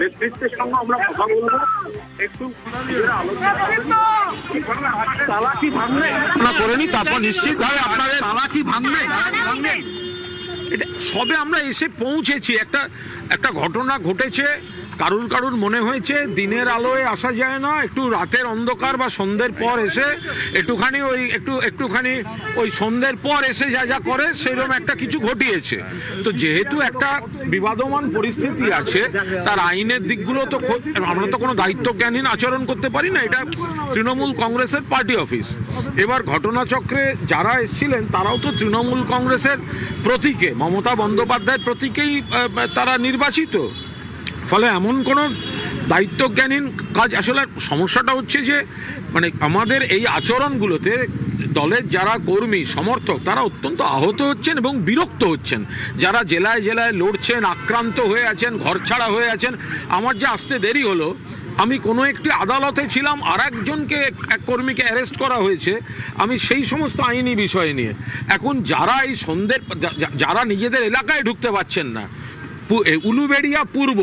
নেতৃত্বের সঙ্গে আমরা কথা বলবো, একটু তালাকি ভাঙবে করেনি, তারপর নিশ্চিতভাবে আপনাদের তালাকি ভাঙবে। এটা সবে আমরা এসে পৌঁছেছি, একটা ঘটনা ঘটেছে, কারুর মনে হয়েছে দিনের আলোয় আসা যায় না, একটু রাতের অন্ধকার বা সন্ধ্যের পর এসে একটুখানি ওই সন্ধ্যের পর এসে যা করে সেরকম একটা কিছু ঘটিয়েছে। তো যেহেতু একটা বিবাদমান পরিস্থিতি আছে, তার আইনের দিকগুলো তো আমরা তো কোনো দায়িত্বজ্ঞানহীন আচরণ করতে পারি না। এটা তৃণমূল কংগ্রেসের পার্টি অফিস। এবার ঘটনাচক্রে যারা এসেছিলেন তারাও তো তৃণমূল কংগ্রেসের প্রতীকে, মমতা বন্দ্যোপাধ্যায়ের প্রতীকেই তারা নির্বাচিত। ফলে এমন কোনো দায়িত্বজ্ঞানহীন কাজ, আসলে সমস্যাটা হচ্ছে যে মানে আমাদের এই আচরণগুলোতে দলের যারা কর্মী সমর্থক তারা অত্যন্ত আহত হচ্ছেন এবং বিরক্ত হচ্ছেন। যারা জেলায় জেলায় লড়ছেন, আক্রান্ত হয়ে আছেন, ঘরছাড়া হয়ে আছেন। আমার যে আসতে দেরি হলো, আমি কোনো একটি আদালতে ছিলাম, আর একজনকে এক কর্মীকে অ্যারেস্ট করা হয়েছে, আমি সেই সমস্ত আইনি বিষয় নিয়ে। এখন যারা এই যারা নিজেদের এলাকায় ঢুকতে পারছেন না, উলুবেড়িয়া পূর্ব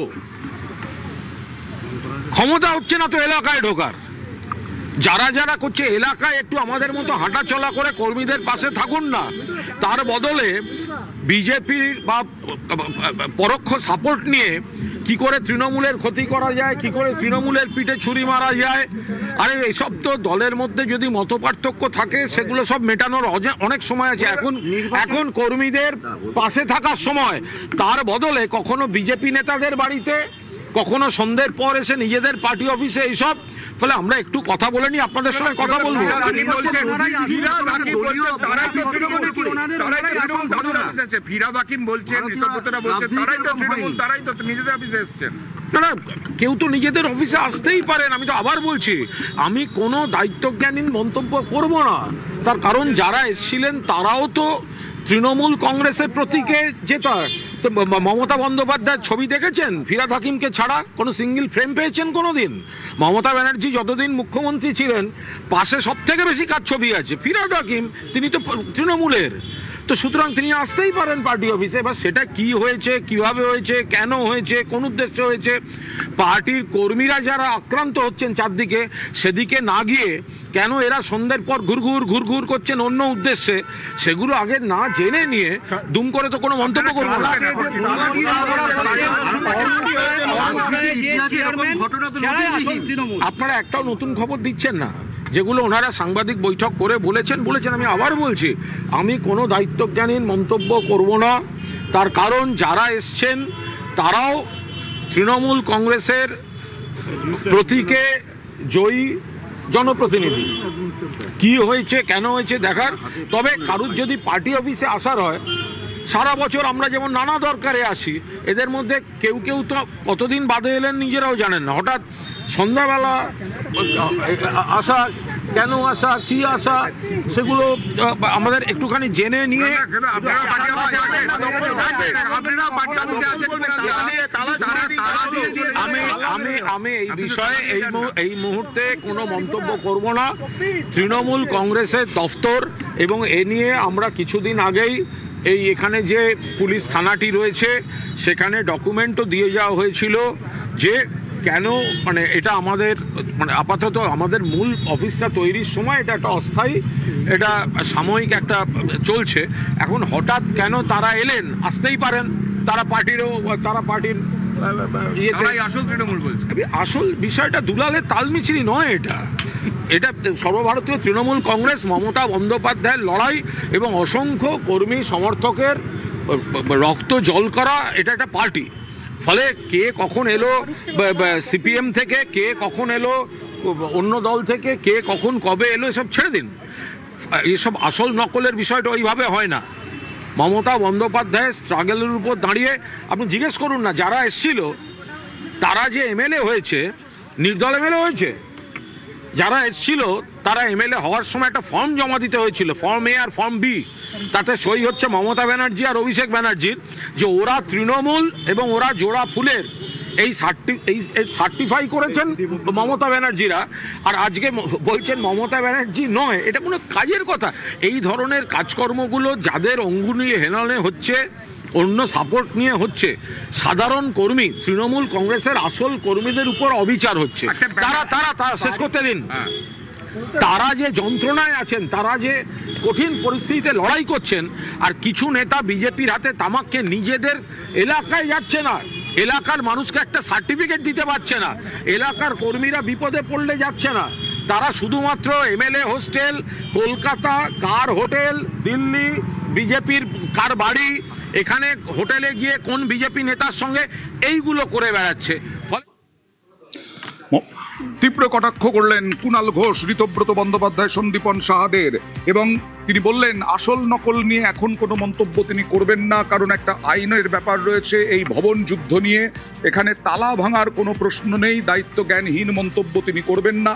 ক্ষমতা হচ্ছে না তো এলাকায় ঢোকার, যারা করছে এলাকায় একটু আমাদের মতো হাঁটা চলা করে কর্মীদের পাশে থাকুন না, তার বদলে বিজেপির বা পরোক্ষ সাপোর্ট নিয়ে কি করে তৃণমূলের ক্ষতি করা যায়, কি করে তৃণমূলের পিঠে ছুরি মারা যায়। আরে এইসব তো দলের মধ্যে যদি মতপার্থক্য থাকে সেগুলো সব মেটানোর অনেক সময় আছে। এখন কর্মীদের পাশে থাকার সময়, তার বদলে কখনো বিজেপি নেতাদের বাড়িতে, কখনো সন্ধ্যের পর এসে নিজেদের পার্টি অফিসে এইসব। ফলে আমরা একটু কথা বলে নি, আপনাদের সঙ্গে কথা বলবো। না, কেউ তো নিজেদের অফিসে আসতেই পারেন। আমি তো আবার বলছি, আমি কোনো দায়িত্বজ্ঞানহীন মন্তব্য করব না। তার কারণ যারা এসেছিলেন তারাও তো তৃণমূল কংগ্রেসের প্রতীকে যেটা। তো মমতা বন্দ্যোপাধ্যায়ের ছবি দেখেছেন? ফিরহাদ হাকিমকে ছাড়া কোনো সিঙ্গেল ফ্রেম পেয়েছেন কোনো দিন? মমতা ব্যানার্জি যতদিন মুখ্যমন্ত্রী ছিলেন, পাশে সব থেকে বেশি কার ছবি আছে? ফিরহাদ হাকিম। তিনি তো তৃণমূলের। তো সুতরাং তিনি আসতেই পারেন পার্টি অফিসে। এবার সেটা কি হয়েছে, কিভাবে হয়েছে, কেন হয়েছে, কোন উদ্দেশ্যে হয়েছে, পার্টির কর্মীরা যারা আক্রান্ত হচ্ছেন চারদিকে, সেদিকে না গিয়ে কেন এরা সন্ধ্যের পর ঘুরঘুর করছেন অন্য উদ্দেশ্যে, সেগুলো আগে না জেনে নিয়ে দুম করে তো কোনো মন্তব্য করবো না। আপনারা একটাও নতুন খবর দিচ্ছেন না। যেগুলো ওনারা সাংবাদিক বৈঠক করে বলেছেন, আমি আবার বলছি, আমি কোনো দায়িত্বজ্ঞানহীন মন্তব্য করব না। তার কারণ যারা এসছেন তারাও তৃণমূল কংগ্রেসের প্রতীকে জয়ী জনপ্রতিনিধি। কি হয়েছে, কেন হয়েছে দেখার। তবে কারুর যদি পার্টি অফিসে আসার হয়, সারা বছর আমরা যেমন নানা দরকারে আসি, এদের মধ্যে কেউ তো কতদিন বাদে এলেন নিজেরাও জানেন না। হঠাৎ সন্ধ্যাবেলা আসা, কেন আসা, কি আসা, সেগুলো আমাদের একটুখানি জেনে নিয়ে। আমি এই বিষয়ে এই মুহূর্তে কোনো মন্তব্য করব না। তৃণমূল কংগ্রেসের দফতর এবং এ নিয়ে আমরা কিছুদিন আগেই এখানে যে পুলিশ থানাটি রয়েছে সেখানে ডকুমেন্টও দিয়ে যাওয়া হয়েছিল যে কেন মানে এটা আমাদের মানে আপাতত আমাদের মূল অফিসটা তৈরির সময় এটা একটা অস্থায়ী, এটা সাময়িক একটা চলছে। এখন হঠাৎ কেন তারা এলেন, আসতেই পারেন, তারা পার্টির আসল তৃণমূল বলছে। আসল বিষয়টা দুলালের তালমিছরি নয়, এটা সর্বভারতীয় তৃণমূল কংগ্রেস, মমতা বন্দ্যোপাধ্যায়ের লড়াই এবং অসংখ্য কর্মী সমর্থকের রক্ত জল করা এটা একটা পার্টি। ফলে কে কখন এলো সিপিএম থেকে, কে কখন এলো অন্য দল থেকে, কে কখন কবে এলো, এসব ছেড়ে দিন। এসব আসল নকলের বিষয়টা ওইভাবে হয় না। মমতা বন্দ্যোপাধ্যায়ের স্ট্রাগলের উপর দাঁড়িয়ে আপনি জিজ্ঞেস করুন না, যারা এসছিল তারা যে এমএলএ হয়েছে, নির্দল এমএলএ হয়েছে, যারা এসছিল তারা এমএলএ হওয়ার সময় একটা ফর্ম জমা দিতে হয়েছিল, ফর্ম এ আর ফর্ম বি। তাতে সই হচ্ছে মমতা ব্যানার্জি আর অভিষেক ব্যানার্জির, যে ওরা তৃণমূল এবং ওরা জোড়া ফুলের এই সার্টিফাই করেছেন মমতা ব্যানার্জিরা। আর আজকে বলছেন মমতা ব্যানার্জি নয়, এটা কোনো কাজের কথা। এই ধরনের কাজকর্মগুলো যাদের অঙ্গুলি হেলনে হচ্ছে অন্য সাপোর্ট নিয়ে হচ্ছে, সাধারণ কর্মী তৃণমূল কংগ্রেসের আসল কর্মীদের উপর অবিচার হচ্ছে। তারা শেষ করতে দিন। তারা যে যন্ত্রণায় আছেন, তারা যে কঠিন পরিস্থিতিতে লড়াই করছেন, আর কিছু নেতা বিজেপির হাতে তামাককে নিজেদের এলাকায় যাচ্ছে না, এলাকার মানুষকে একটা সার্টিফিকেট দিতে পারছে না, এলাকার কর্মীরা বিপদে পড়লে যাচ্ছে না, তারা শুধুমাত্র এমএলএ হোস্টেল, কলকাতা কার হোটেল, দিল্লি বিজেপির কার বাড়ি, এখানে হোটেলে গিয়ে কোন বিজেপি নেতার সঙ্গে এইগুলো করে বেড়াচ্ছে। ফলে তীব্র কটাক্ষ করলেন কুণাল ঘোষ ঋতব্রত বন্দ্যোপাধ্যায়, সন্দীপন সাহাদের, এবং তিনি বললেন আসল নকল নিয়ে এখন কোনো মন্তব্য তিনি করবেন না, কারণ একটা আইনের ব্যাপার রয়েছে এই ভবন যুদ্ধ নিয়ে, এখানে তালা ভাঙার কোনো প্রশ্ন নেই, দায়িত্ব জ্ঞানহীন মন্তব্য তিনি করবেন না।